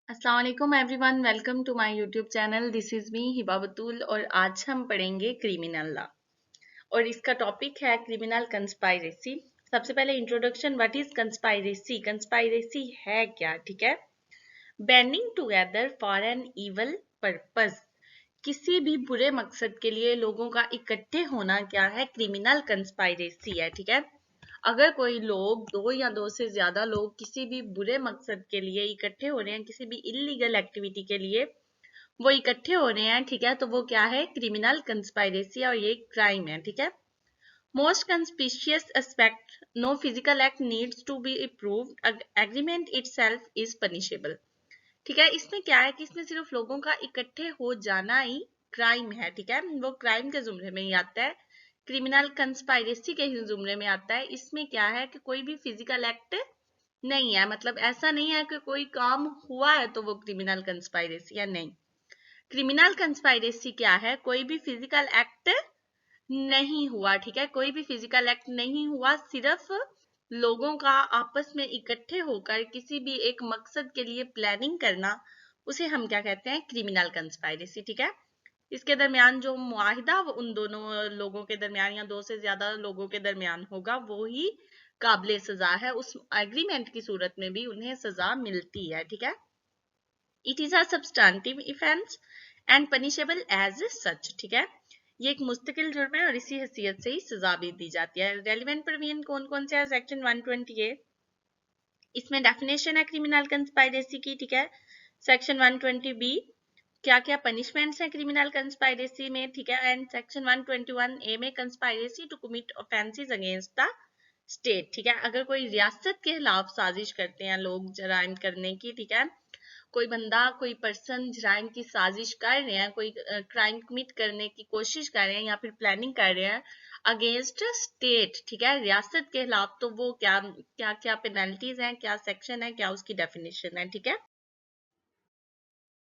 अस्सलाम वालेकुम everyone, welcome to my YouTube channel. This is me Hiba Batool और आज हम पढ़ेंगे क्रिमिनल लॉ और इसका टॉपिक है क्रिमिनल कंस्पायरेसी। सबसे पहले introduction, what is conspiracy. Conspiracy है क्या, ठीक है। Banding together for an evil purpose, किसी भी बुरे मकसद के लिए लोगों का इकट्ठे होना क्या है, क्रिमिनल कंस्पायरेसी है, ठीक है। अगर कोई लोग, दो या दो से ज्यादा लोग किसी भी बुरे मकसद के लिए इकट्ठे हो रहे हैं, किसी भी इलीगल एक्टिविटी के लिए वो इकट्ठे हो रहे हैं, ठीक है, तो वो क्या है, क्रिमिनल कंस्पायरेसी और ये क्राइम है, ठीक है। Most conspicuous aspect, no physical act needs to be proved, agreement itself is punishable, ठीक है। इसमें क्या है कि इसमें सिर्फ लोगों का इकट्ठे हो जाना ही क्राइम है, ठीक है, वो क्राइम के जुमरे में ही आता है, क्रिमिनल कंस्पायरेसी के ही जुमरे में आता है। इसमें क्या है कि कोई भी फिजिकल एक्ट नहीं है, मतलब ऐसा नहीं है कि कोई काम हुआ है तो वो क्रिमिनल कंस्पायरेसी है, नहीं। क्रिमिनल कंस्पायरेसी क्या है, कोई भी फिजिकल एक्ट नहीं हुआ, ठीक है, कोई भी फिजिकल एक्ट नहीं हुआ, सिर्फ लोगों का आपस में इकट्ठे होकर किसी भी एक मकसद के लिए प्लानिंग करना, उसे हम क्या कहते हैं, क्रिमिनल कंस्पायरेसी, ठीक है। इसके दरमियान जो मुआहिदा उन दोनों लोगों के दरमियान या दो से ज्यादा लोगों के दरमियान होगा वो ही काबिले सजा है, उस एग्रीमेंट की सूरत में भी उन्हें सजा मिलती है, ठीक है। It is a substantive offence and punishable as such, ठीक है। ये एक मुस्तकिल जुर्म है और इसी हैसियत से ही सजा भी दी जाती है। रेलिवेंट प्रोविजन कौन कौन से है, सेक्शन 120A, इसमें डेफिनेशन है क्रिमिनल कंस्पायरेसी की, ठीक है। सेक्शन 120B, क्या क्या पनिशमेंट्स हैं क्रिमिनल कंस्पायरेसी में, ठीक है। एंड सेक्शन 121A में conspiracy to commit offences against the state, ठीक है। अगर कोई रियासत के खिलाफ साजिश करते हैं लोग जराइम करने की, ठीक है, कोई बंदा, कोई पर्सन जराइम की साजिश कर रहे हैं, कोई क्राइम कमिट करने की कोशिश कर रहे हैं या फिर प्लानिंग कर रहे हैं अगेंस्ट स्टेट, ठीक है, रियासत के खिलाफ, तो वो क्या क्या क्या पेनल्टीज हैं, क्या सेक्शन है, क्या उसकी डेफिनेशन है, ठीक है।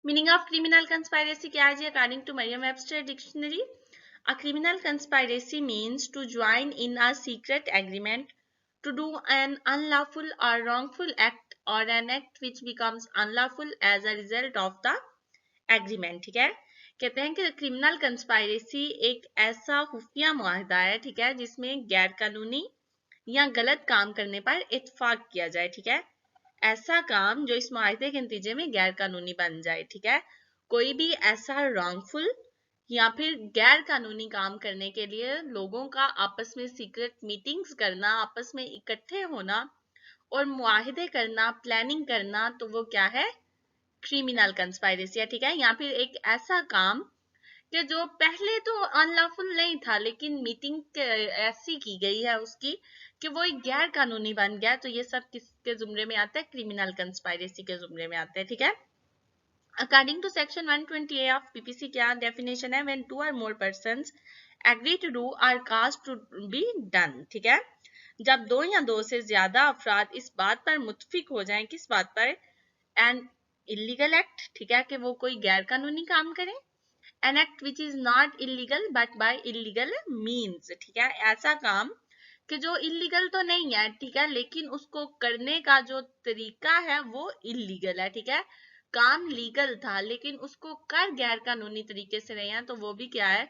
मीनिंग ऑफ क्रिमिनल कंस्पायरेसी क्या है जी, according to Merriam Webster dictionary, a criminal conspiracy means to join in a secret agreement to do an unlawful or wrongful act or an act which becomes unlawful as a result of the agreement, ठीक है। कहते हैं कि criminal conspiracy एक ऐसा खुफिया मुआहदा है, ठीक है, जिसमें गैर कानूनी या गलत काम करने पर इत्फाक किया जाए, ठीक है। ऐसा काम जो इस मुआहदे के नतीजे में गैर कानूनी बन जाए, ठीक है। कोई भी ऐसा रॉन्गफुल या फिर गैर कानूनी काम करने के लिए लोगों का आपस में सीक्रेट मीटिंग्स करना, आपस में इकट्ठे होना और मुआहिदे करना, प्लानिंग करना, तो वो क्या है, क्रिमिनल कंस्पायरेसी है, ठीक है। या फिर एक ऐसा काम कि जो पहले तो अनलॉफुल नहीं था लेकिन मीटिंग ऐसी की गई है उसकी कि वो एक गैर कानूनी बन गया, तो ये सब किसके जुमरे में आता है, क्रिमिनल कंस्पायरेसी के जुमरे में आता है, ठीक है। According to section 120A of PPC, क्या डेफिनेशन है, when two or more persons agree to do or cause to be done, ठीक है। जब दो या दो से ज्यादा अफराद इस बात पर मुत्फिक हो जाएं, किस बात पर, एन इलीगल एक्ट, ठीक है, कि वो कोई गैर कानूनी काम करें, an act which is not illegal but by illegal means, ठीक है, ऐसा काम कि जो इलीगल तो नहीं है, ठीक है, लेकिन उसको करने का जो तरीका है वो इलीगल है, ठीक है। काम लीगल था लेकिन उसको कर गैर कानूनी तरीके से रहे हैं, तो वो भी क्या है,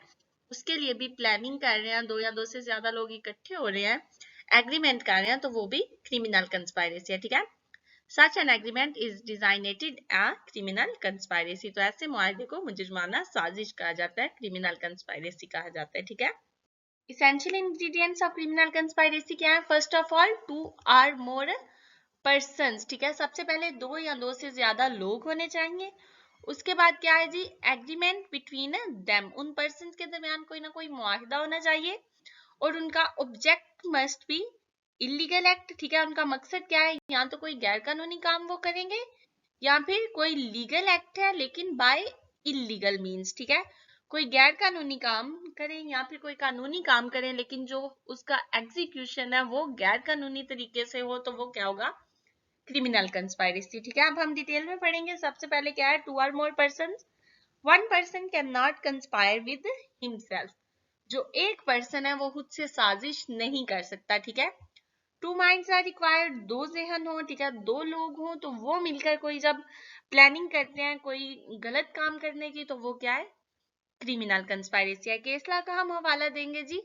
उसके लिए भी प्लानिंग कर रहे हैं, दो या दो से ज्यादा लोग इकट्ठे हो रहे हैं, एग्रीमेंट कर रहे हैं, तो वो भी क्रिमिनल कंस्पायरेसी है, ठीक है। Such an agreement is designated a criminal conspiracy, तो ऐसे मुआहदे को मुजरिमाना साजिश कहा जाता है, क्रिमिनल कंस्पायरेसी कहा जाता है, ठीक है। Essential ingredients of criminal conspiracy क्या है, first of all two or more persons, ठीक है, सबसे पहले दो या दो से ज्यादा लोग होने चाहिए। उसके बाद क्या है जी, एग्रीमेंट बिटवीन देम, उन पर्सन्स के दरमियान कोई ना कोई मुआहिदा होना चाहिए और उनका object must be illegal act, ठीक है, उनका मकसद क्या है, या तो कोई गैर कानूनी काम वो करेंगे या फिर कोई लीगल एक्ट है लेकिन बाय इलीगल मीन्स, ठीक है, कोई गैर कानूनी काम करें या फिर कोई कानूनी काम करें लेकिन जो उसका एग्जीक्यूशन है वो गैर कानूनी तरीके से हो, तो वो क्या होगा, क्रिमिनल कंस्पायरेसी, ठीक है। अब हम डिटेल में पढ़ेंगे। सबसे पहले क्या है, two or more person, one person can not conspire with himself, जो एक पर्सन है वो खुद से साजिश नहीं कर सकता, ठीक है। टू माइंड्स आर रिक्वायर्ड, दो जहन हो, ठीक है, दो लोग हो तो वो मिलकर कोई जब प्लानिंग करते हैं कोई गलत काम करने की, तो वो क्या है, क्रिमिनल कंस्पायरेसी है। केस लॉ का हम हवाला देंगे जी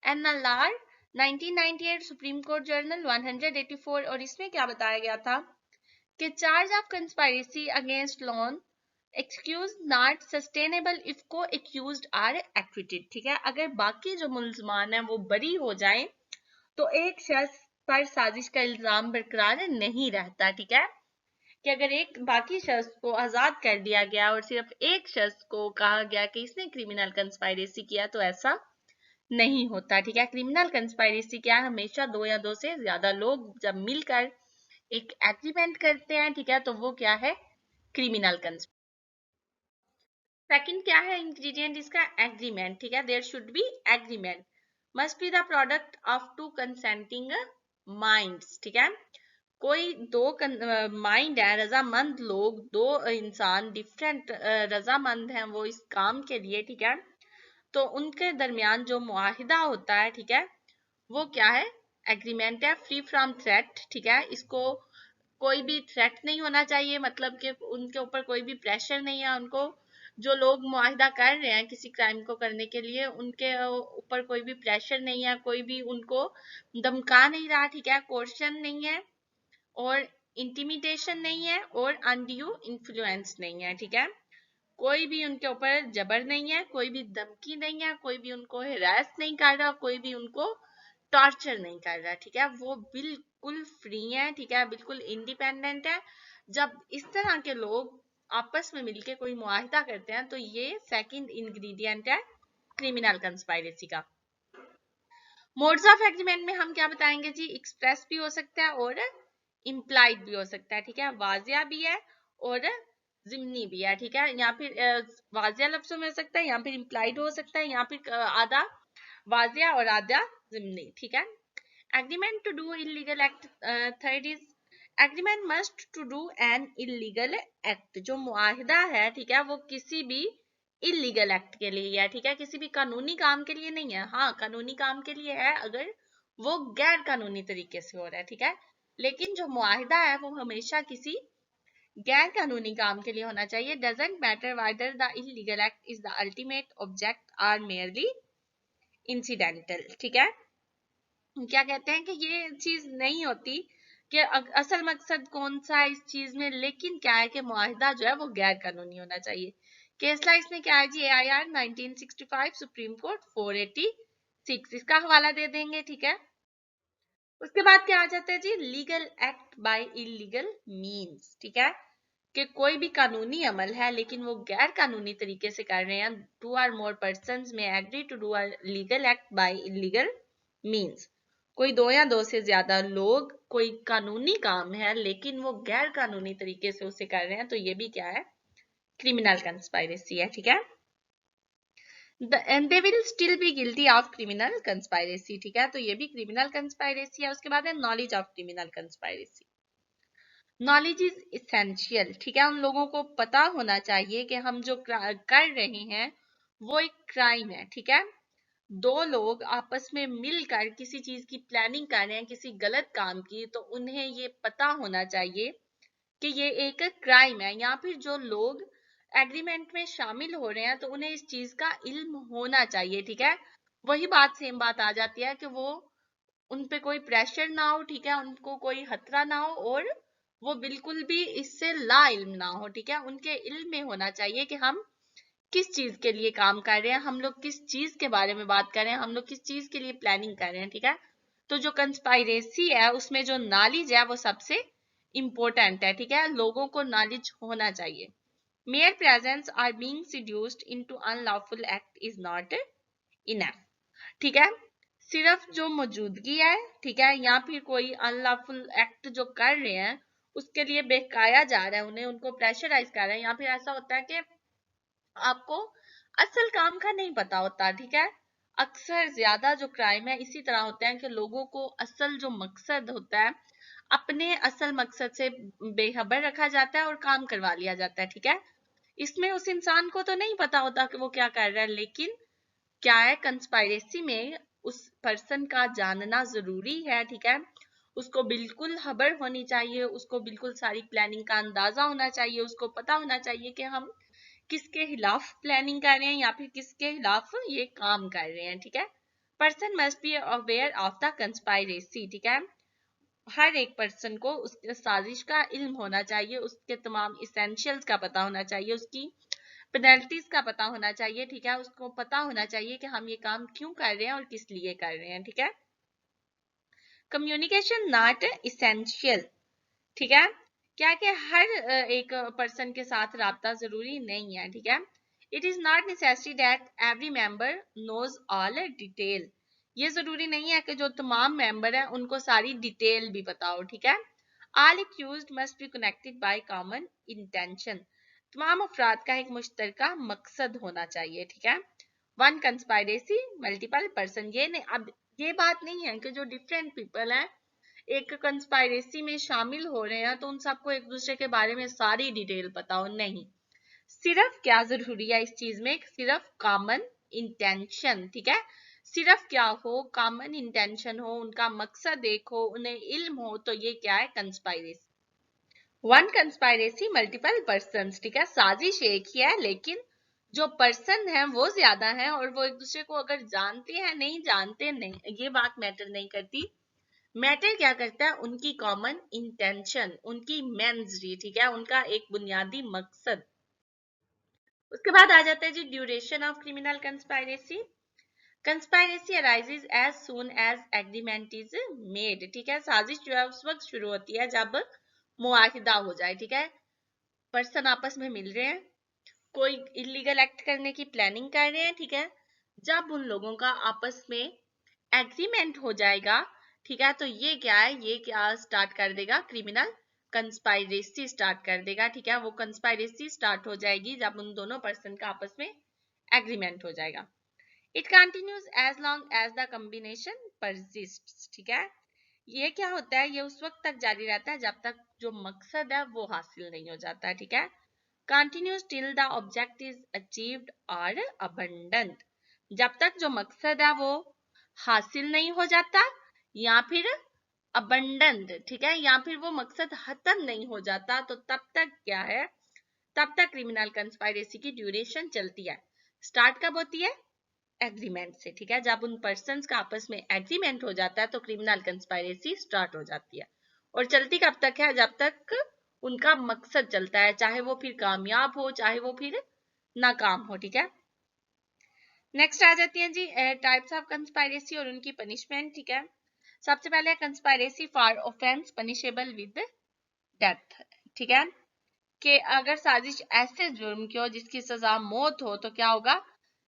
एनएलआर 1998 सुप्रीम कोर्ट जर्नल 184, और इसमें क्या बताया गया था कि charge of conspiracy against lone accused not sustainable if co accused are acquitted. ठीक है, अगर बाकी जो मुल्जमान है वो बरी हो जाए तो एक शख्स पर साजिश का इल्जाम बरकरार नहीं रहता। ठीक है, कि अगर एक बाकी शख्स को आजाद कर दिया गया और सिर्फ एक शख्स को कहा गया कि इसने क्रिमिनल कंस्पायरेसी किया, तो ऐसा नहीं होता। ठीक है, क्रिमिनल कंस्पायरेसी क्या है, हमेशा दो या दो से ज्यादा लोग जब मिलकर एक एग्रीमेंट करते हैं, ठीक है, तो वो क्या है, क्रिमिनल कंस्पायरेसी। सेकंड क्या है इंग्रेडिएंट इसका, एग्रीमेंट। ठीक है, there should be agreement, must be the product of two consenting minds. ठीक है, कोई दो माइंड है, रजामंद लोग, दो इंसान डिफरेंट रजामंद हैं वो इस काम के लिए। ठीक है, तो उनके दरमियान जो मुआहिदा होता है, ठीक है, वो क्या है, एग्रीमेंट है, फ्री फ्रॉम थ्रेट। ठीक है, इसको कोई भी थ्रेट नहीं होना चाहिए, मतलब कि उनके ऊपर कोई भी प्रेशर नहीं है, उनको जो लोग मुआहिदा कर रहे हैं किसी क्राइम को करने के लिए, उनके ऊपर कोई भी प्रेशर नहीं है, कोई भी उनको धमका नहीं रहा। ठीक है, कोर्शन नहीं है और इंटिमिडेशन नहीं है और अनड्यू इन्फ्लुएंस नहीं है। ठीक है, कोई भी उनके ऊपर जबर नहीं है, कोई भी धमकी नहीं है, कोई भी उनको हिरास नहीं कर रहा, कोई भी उनको टॉर्चर नहीं कर रहा। ठीक है, वो बिल्कुल फ्री है। ठीक है, बिल्कुल इंडिपेंडेंट है। जब इस तरह के लोग आपस में मिलके कोई मुआहिदा करते हैं, तो ये सेकंड इंग्रेडिएंट है क्रिमिनल कंस्पायरेसी का। मोड्स ऑफ एग्रीमेंट में हम क्या बताएंगे जी, एक्सप्रेस भी हो सकता है और इम्प्लाइड भी हो सकता है। ठीक है, वाजिया भी है और जिम्नी भी है। ठीक है, या फिर वाजिया लफ्जों में हो सकता है, या फिर इम्प्लाइड हो सकता है, या फिर आधा वाजिया और आधा जिम्नी। ठीक है, agreement to do illegal act. Third is agreement must to do an illegal act. जो मुआहिदा है, ठीक है, वो किसी भी इलीगल एक्ट के लिए है। ठीक है, किसी भी कानूनी काम के लिए नहीं है। हाँ, कानूनी काम के लिए है अगर वो गैर कानूनी तरीके से हो रहा है। ठीक है, लेकिन जो मुआहिदा है वो हमेशा किसी गैर कानूनी काम के लिए होना चाहिए। Doesn't matter whether the illegal act is the ultimate object or merely incidental. ठीक है, क्या कहते हैं कि ये चीज नहीं होती कि असल मकसद कौन सा है इस चीज में, लेकिन क्या है कि मुआहिदा जो है वो गैर कानूनी होना चाहिए। केसला इसमें क्या है जी, AIR 1965 सुप्रीम कोर्ट 486, इसका हवाला दे देंगे। ठीक है, उसके बाद क्या आ जाता है जी, legal act by illegal means. ठीक है, कि कोई भी कानूनी अमल है लेकिन वो गैर कानूनी तरीके से कर रहे हैं। टू आर मोर पर्सन्स में agree to do a legal act by illegal means, कोई दो या दो से ज्यादा लोग कोई कानूनी काम है लेकिन वो गैर कानूनी तरीके से उसे कर रहे हैं, तो ये भी क्या है, क्रिमिनल कंस्पायरेसी है। ठीक है, and they will still be guilty of criminal conspiracy. ठीक है, तो ये भी क्रिमिनल कंस्पायरेसी है। उसके बाद है knowledge of criminal conspiracy. Knowledge is essential. ठीक है, उन लोगों को पता होना चाहिए कि हम जो कर रहे हैं वो एक क्राइम है। ठीक है, दो लोग आपस में मिलकर किसी चीज की प्लानिंग कर रहे हैं, किसी गलत काम की, तो उन्हें ये पता होना चाहिए कि ये एक क्राइम है, या फिर जो लोग एग्रीमेंट में शामिल हो रहे हैं तो उन्हें इस चीज का इल्म होना चाहिए। ठीक है, वही बात सेम बात आ जाती है कि वो उन पे कोई प्रेशर ना हो। ठीक है, उनको कोई खतरा ना हो और वो बिल्कुल भी इससे ला इल्म ना हो। ठीक है, उनके इल्म में होना चाहिए कि हम किस चीज के लिए काम कर रहे हैं, हम लोग किस चीज के बारे में बात कर रहे हैं, हम लोग किस चीज के लिए प्लानिंग कर रहे हैं। ठीक है, तो जो कंस्पायरेसी है उसमें जो नॉलेज है वो सबसे इंपॉर्टेंट है। ठीक है, लोगों को नॉलेज होना चाहिए। Mere presence or being seduced into unlawful act is not enough। ठीक है, सिर्फ जो मौजूदगी है, ठीक है, या फिर कोई अनलॉफुल एक्ट जो कर रहे हैं उसके लिए बहकाया जा रहा है, उन्हें उनको प्रेशराइज कर रहे हैं, या फिर ऐसा होता है कि आपको असल काम का नहीं पता होता। ठीक है, अक्सर ज्यादा जो क्राइम है इसी तरह होते हैं कि लोगों को असल जो मकसद होता है अपने असल मकसद से बेखबर रखा जाता है और काम करवा लिया जाता है। ठीक है, इसमें उस इंसान को तो नहीं पता होता कि वो क्या कर रहा है, लेकिन क्या है, कंस्पायरेसी में उस पर्सन का जानना जरूरी है। ठीक है, उसको बिल्कुल खबर होनी चाहिए, उसको बिल्कुल सारी प्लानिंग का अंदाजा होना चाहिए, उसको पता होना चाहिए कि हम किसके खिलाफ प्लानिंग कर रहे हैं या फिर किसके खिलाफ ये काम कर रहे हैं, ठीक है। Person must be aware of the conspiracy, ठीक है। हर एक पर्सन को उसके साजिश का इल्म होना चाहिए, उसके तमाम इसेंशियल्स का पता होना चाहिए, उसकी पेनल्टीज का पता होना चाहिए, ठीक है। उसको पता होना चाहिए कि हम ये काम क्यों कर रहे हैं और किस लिए कर रहे हैं, ठीक है। कम्युनिकेशन नॉट इसेंशियल, ठीक है। क्या कि हर एक पर्सन के साथ राब्ता जरूरी नहीं है, ठीक है। It is not necessary that every member knows all detail, ये जरूरी नहीं है कि जो तमाम मेंबर हैं उनको सारी डिटेल भी पता हो, ठीक है। All accused must be connected by common intention, तमाम अफराद का एक मुश्तरका मकसद होना चाहिए, ठीक है। वन कंस्पायरेसी मल्टीपल पर्सन, ये नहीं, अब ये बात नहीं है कि जो डिफरेंट पीपल हैं एक कंस्पायरेसी में शामिल हो रहे हैं तो उन सबको एक दूसरे के बारे में सारी डिटेल पता हो, नहीं। सिर्फ क्या जरूरी है इस चीज में, सिर्फ कॉमन इंटेंशन, ठीक है। सिर्फ क्या हो, कॉमन इंटेंशन हो, उनका मकसद एक हो, उन्हें इल्म हो, तो ये क्या है, conspiracy. One conspiracy multiple person, ठीक है। साजिश एक ही है लेकिन जो पर्सन है वो ज्यादा है और वो एक दूसरे को अगर जानते हैं नहीं जानते नहीं, ये बात मैटर नहीं करती। मैटर क्या करता है, उनकी कॉमन इंटेंशन, उनकी मेंसरी, ठीक है, उनका एक बुनियादी मकसद। उसके बाद आ जाता है जी duration of criminal conspiracy. Conspiracy arises as soon as agreement is made, ठीक है। साजिश जो है उस वक्त शुरू होती है जब मुआहिदा हो जाए, ठीक है। पर्सन आपस में मिल रहे हैं, कोई इलीगल एक्ट करने की प्लानिंग कर रहे हैं, ठीक है। जब उन लोगों का आपस में एग्रीमेंट हो जाएगा, ठीक है, तो ये क्या है, ये क्या स्टार्ट कर देगा, क्रिमिनल कंस्पायरेसी स्टार्ट कर देगा, ठीक है। वो कंस्पायरेसी स्टार्ट हो जाएगी जब उन दोनों पर्सन का आपस में एग्रीमेंट हो जाएगा। It continues as long as the combination persists, ठीक है। ये क्या होता है, ये उस वक्त तक जारी रहता है जब तक जो मकसद है वो हासिल नहीं हो जाता है, ठीक है। continues till the object is achieved or abandoned, जब तक जो मकसद है वो हासिल नहीं हो जाता या फिर abandoned, ठीक है, या फिर वो मकसद खत्म नहीं हो जाता, तो तब तक क्या है, तब तक क्रिमिनल कंस्पायरेसी की ड्यूरेशन चलती है। स्टार्ट कब होती है, एग्रीमेंट से, ठीक है। जब उन पर्संस का आपस में एग्रीमेंट हो जाता है तो क्रिमिनल कंस्पायरेसी स्टार्ट हो जाती है और चलती कब तक है, जब तक उनका मकसद चलता है, चाहे वो फिर कामयाब हो चाहे वो फिर नाकाम हो, ठीक है। नेक्स्ट आ जाती है जी टाइप्स ऑफ कंस्पायरेसी और उनकी पनिशमेंट, ठीक है। सबसे पहले conspiracy for offence punishable with death, ठीक है, कि अगर साजिश ऐसे जुर्म की हो जिसकी सजा मौत हो तो क्या होगा,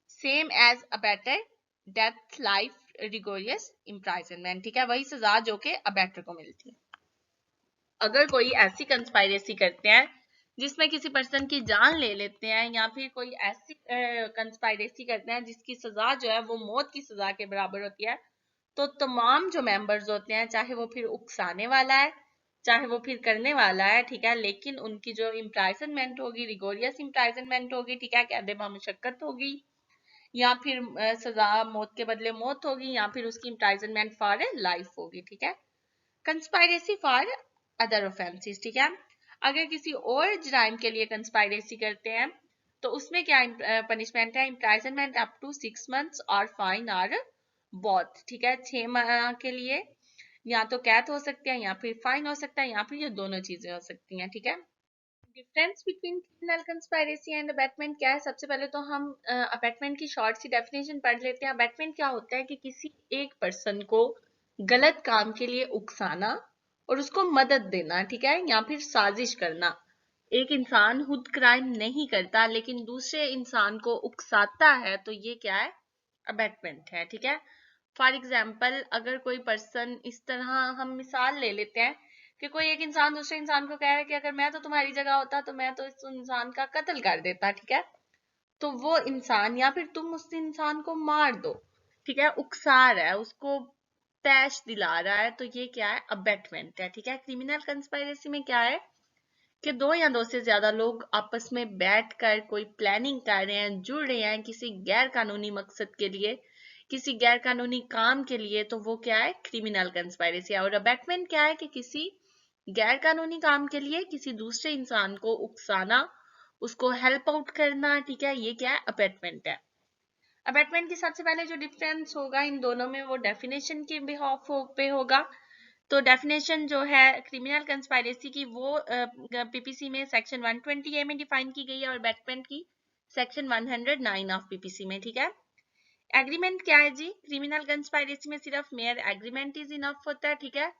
same as abettor death life rigorous imprisonment, ठीक है, वही सजा जो कि अबेटर को मिलती है। अगर कोई ऐसी कंस्पायरेसी करते हैं जिसमें किसी पर्सन की जान ले लेते हैं या फिर कोई ऐसी कंस्पायरेसी करते हैं जिसकी सजा जो है वो मौत की सजा के बराबर होती है, तो तमाम जो मेंबर्स होते हैं, चाहे वो फिर उकसाने वाला है चाहे वो फिर करने वाला है, ठीक है, लेकिन उनकी जो इम्प्राइजनमेंट होगी, रिगोरियस इम्प्राइजनमेंट होगी, ठीक है, कैद मुशक्कत होगी या फिर सजा मौत के बदले मौत होगी या फिर उसकी इम्प्राइजनमेंट फॉर लाइफ होगी, ठीक है। कंस्पायरेसी फॉर अदर ऑफेंसेस, ठीक है, अगर किसी और जुर्म के लिए कंस्पायरेसी करते हैं तो उसमें क्या पनिशमेंट है, इम्प्राइजनमेंट अप टू 6 मंथ्स और फाइन और बोथ, ठीक है, 6 माह के लिए या तो कैद हो सकती है या फिर फाइन हो सकता है या फिर ये दोनों चीजें हो सकती हैं, ठीक है। Difference between criminal conspiracy and abetment क्या है, सबसे पहले तो हम अबैटमेंट की शॉर्ट सी डेफिनेशन पढ़ लेते हैं। अबैटमेंट क्या होता है कि किसी एक पर्सन को गलत काम के लिए उकसाना और उसको मदद देना, ठीक है, या फिर साजिश करना। एक इंसान खुद क्राइम नहीं करता लेकिन दूसरे इंसान को उकसाता है तो ये क्या है, अबैटमेंट है, ठीक है। फॉर एग्जाम्पल अगर कोई पर्सन इस तरह, हम मिसाल ले लेते हैं कि कोई एक इंसान दूसरे इंसान को कह रहा है कि अगर मैं तो तुम्हारी जगह होता तो मैं तो इस इंसान का कत्ल कर देता, ठीक है, तो वो इंसान या फिर तुम उस इंसान को मार दो, ठीक है, उकसा रहा है, उसको तैश दिला रहा है, तो ये क्या है, अबेटमेंट है, ठीक है। क्रिमिनल कंस्पायरेसी में क्या है कि दो या दो से ज्यादा लोग आपस में बैठकर कोई प्लानिंग कर रहे हैं, जुड़ रहे हैं किसी गैर कानूनी मकसद के लिए किसी गैर कानूनी काम के लिए, तो वो क्या है, क्रिमिनल कंस्पायरेसी। और अबैटमेंट क्या है कि किसी गैर कानूनी काम के लिए किसी दूसरे इंसान को उकसाना, उसको हेल्प आउट करना, ठीक है, ये क्या है, अबैटमेंट है। अबैटमेंट की सबसे पहले जो डिफरेंस होगा इन दोनों में वो डेफिनेशन के बिहाफ पे होगा। तो डेफिनेशन जो है क्रिमिनल कंस्पायरेसी की वो पीपीसी में सेक्शन 120 ए में डिफाइन की गई है और अबैटमेंट की सेक्शन 109 ऑफ पीपीसी में, ठीक है। एग्रीमेंट क्या है जी, क्रिमिनल कंस्पायरेसी में सिर्फ मेयर एग्रीमेंट इज इनफ होता है, ठीक है।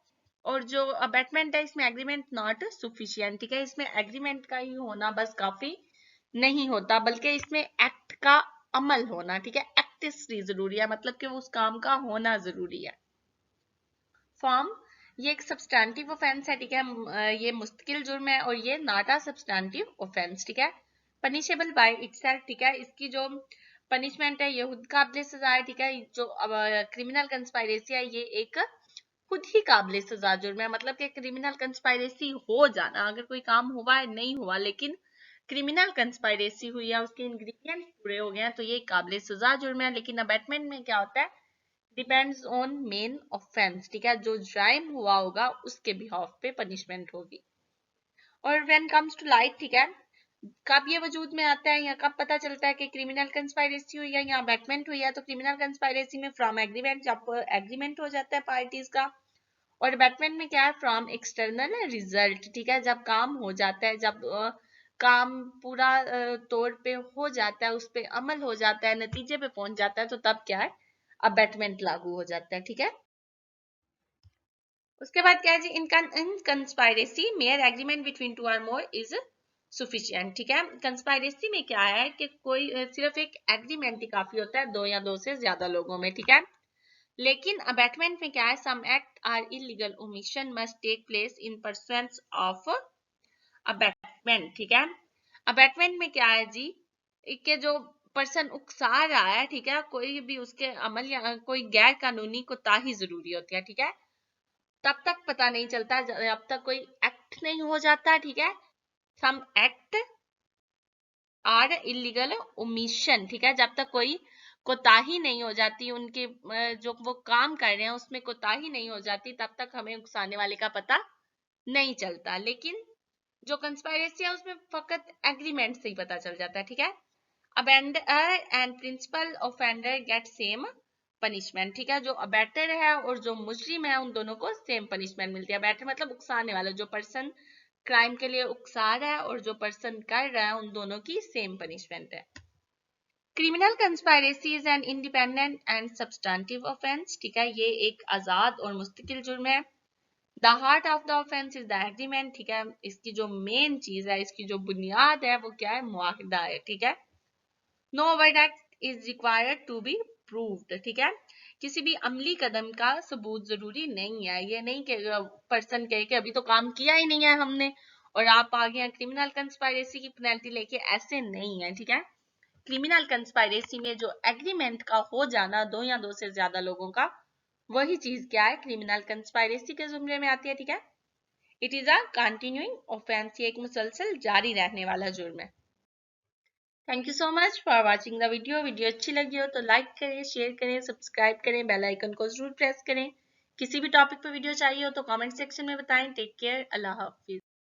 और जो अबैटमेंट है इसमें एग्रीमेंट नॉट सफिशिएंट, ठीक है, इसमें एग्रीमेंट का ही होना बस काफी नहीं होता, बल्कि इसमें एक्ट का अमल होना, ठीक है, एक्टिसरी जरूरी है, मतलब कि उस काम का होना जरूरी है। फॉर्म, ये एक सब्सटैंटिव ऑफेंस है, ठीक है, ये मुस्तकिल जुर्म है और ये नॉट अ सब्सटैंटिव ऑफेंस, ठीक है। पनिशेबल बाय इटसेल्फ, ठीक है, इसकी जो पनिशमेंट है ये खुद काबिल सजा है, ठीक है। जो क्रिमिनल कंस्पायरेसी है ये एक खुद ही काबिल सजा जुर्म है, मतलब कि क्रिमिनल कंस्पायरेसी हो जाना, अगर कोई काम हुआ है नहीं हुआ लेकिन क्रिमिनल कंस्पायरेसी हुई है, उसके इंग्रेडिएंट्स पूरे हो गए हैं, तो ये काबिल सजा जुर्म है। लेकिन अबैटमेंट में क्या होता है, डिपेंड्स ऑन मेन ऑफेंस, ठीक है, जो ज्राइम हुआ होगा उसके बिहाफ पे पनिशमेंट होगी। और व्हेन कम्स टू लाइट, ठीक है, कब ये वजूद में आता है या कब पता चलता है कि क्रिमिनल कंस्पायरेसी हुई है या अबैटमेंट हुई है, तो क्रिमिनल कंस्पायरेसी में फ्रॉम एग्रीमेंट, जब एग्रीमेंट हो जाता है पार्टीज का। और अबैटमेंट में क्या है, फ्रॉम एक्सटर्नल रिजल्ट, ठीक है, जब काम हो जाता है, जब काम पूरा तौर पे हो जाता है, उस पे अमल हो जाता है, नतीजे पे पहुंच जाता है, तो तब क्या है, अबैटमेंट लागू हो जाता है, ठीक है। उसके बाद क्या है जी, इन conspiracy mayor agreement between two और मोर इज सफिशिएंट, ठीक है। कंस्पायरेसी में क्या है कि कोई सिर्फ एक एग्रीमेंट ही काफी होता है, दो या दो से ज्यादा लोगों में, ठीक है। लेकिन अबैटमेंट में क्या है, some act or illegal omission must take place in pursuance of abetment, ठीक है। अबैटमेंट में क्या है जी, कि जो पर्सन उकसा रहा है, ठीक है, कोई भी उसके अमल या कोई गैर कानूनी कोताही जरूरी होती है, ठीक है, तब तक पता नहीं चलता जब तक कोई एक्ट नहीं हो जाता, ठीक है। Some act or illegal omission, ठीक है, जब तक कोई कोताही नहीं हो जाती, उनके जो वो काम कर रहे हैं उसमें कोताही नहीं हो जाती, तब तक हमें उकसाने वाले का पता नहीं चलता। लेकिन जो कंस्पायरेसी है उसमें फकत एग्रीमेंट से ही पता चल जाता है, ठीक है। Abettor and principal offender get same punishment, ठीक है, जो अबैटर है और जो मुजरिम है उन दोनों को सेम पनिशमेंट मिलती है। अबैटर मतलब उकसाने वाला, जो पर्सन क्राइम के लिए उकसा रहा है और जो पर्सन कर रहा है, उन दोनों की सेम पनिशमेंट है। Criminal conspiracy is an independent and substantive offence, ठीक है, ये एक आजाद और मुस्तकिल जुर्म है। The heart of the offence is the agreement, ठीक है, इसकी जो मेन चीज है, इसकी जो बुनियाद है वो क्या है, मुआहदा है, ठीक है। No verdict is required to be proved, ठीक है, किसी भी अमली कदम का सबूत जरूरी नहीं है। ये नहीं कि पर्सन कहे कि अभी तो काम किया ही नहीं है हमने और आप आ गए क्रिमिनल कंस्पायरेसी की पेनल्टी लेके, ऐसे नहीं है, ठीक है। क्रिमिनल कंस्पायरेसी में जो एग्रीमेंट का हो जाना दो या दो से ज्यादा लोगों का, वही चीज क्या है, क्रिमिनल कंस्पायरेसी के जुमरे में आती है, ठीक है। It is a continuing offence, ये एक मुसलसल जारी रहने वाला जुर्म है। Thank you so much for watching the video. Video अच्छी लगी हो तो लाइक करें, शेयर करें, सब्सक्राइब करें, बेल आइकन को जरूर प्रेस करें। किसी भी टॉपिक पर वीडियो चाहिए हो तो कमेंट सेक्शन में बताएं। टेक केयर, अल्लाह हाफिज।